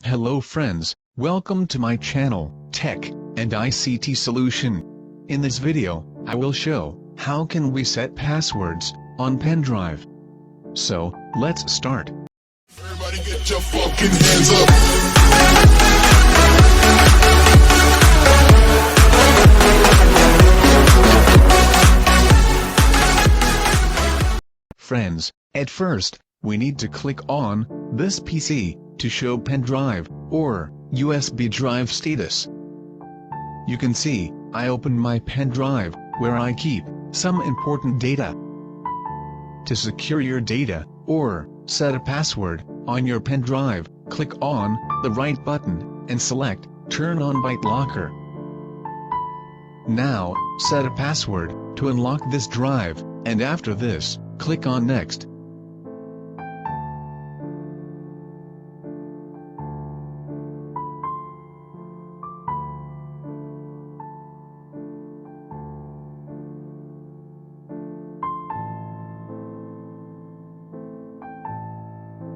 Hello friends, welcome to my channel, Tech and ICT Solution. In this video, I will show how can we set passwords on pendrive. So, let's start. Everybody get your fucking hands up. Friends, at first, we need to click on this PC to show pendrive or USB drive status. You can see, I opened my pendrive, where I keep some important data. To secure your data, or set a password on your pendrive, click on the right button and select Turn on BitLocker. Now, set a password to unlock this drive, and after this, click on Next.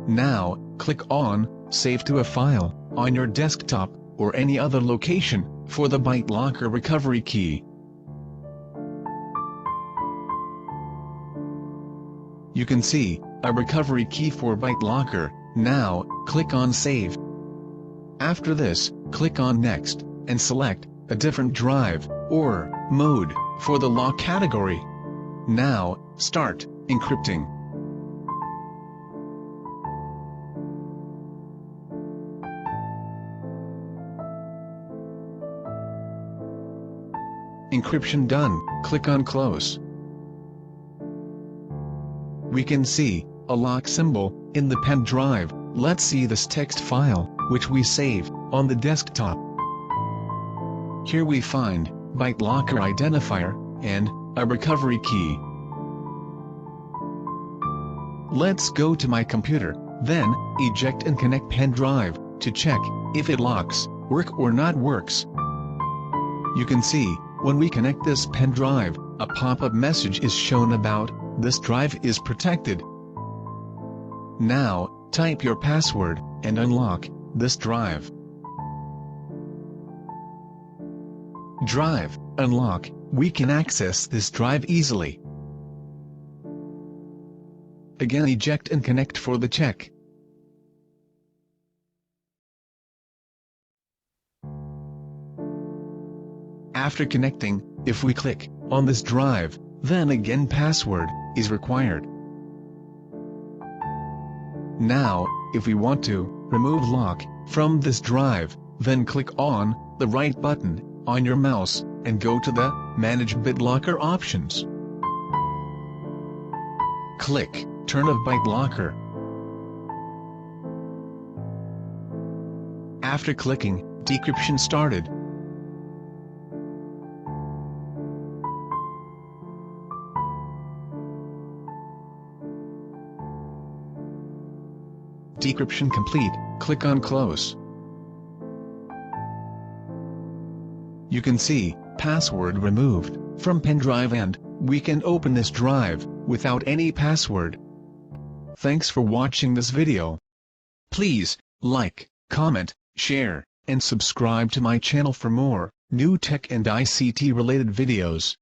Now, click on Save to a file on your desktop or any other location for the BitLocker recovery key. You can see a recovery key for BitLocker. Now, click on Save. After this, click on Next and select a different drive or mode for the lock category. Now, start encrypting. Encryption done, click on Close. We can see a lock symbol in the pen drive. Let's see this text file, which we save on the desktop. Here we find BitLocker identifier and a recovery key. Let's go to my computer, then eject and connect pen drive to check if it locks, work or not works. You can see, when we connect this pen drive, a pop-up message is shown about this drive is protected. Now, type your password and unlock this drive. Drive unlock. We can access this drive easily. Again, eject and connect for the check. After connecting, if we click on this drive, then again password is required. Now, if we want to remove lock from this drive, then click on the right button on your mouse and go to the Manage BitLocker options. Click Turn off BitLocker. After clicking, decryption started. Decryption complete, click on Close. You can see, password removed from pendrive and we can open this drive without any password. Thanks for watching this video. Please, like, comment, share, and subscribe to my channel for more new tech and ICT related videos.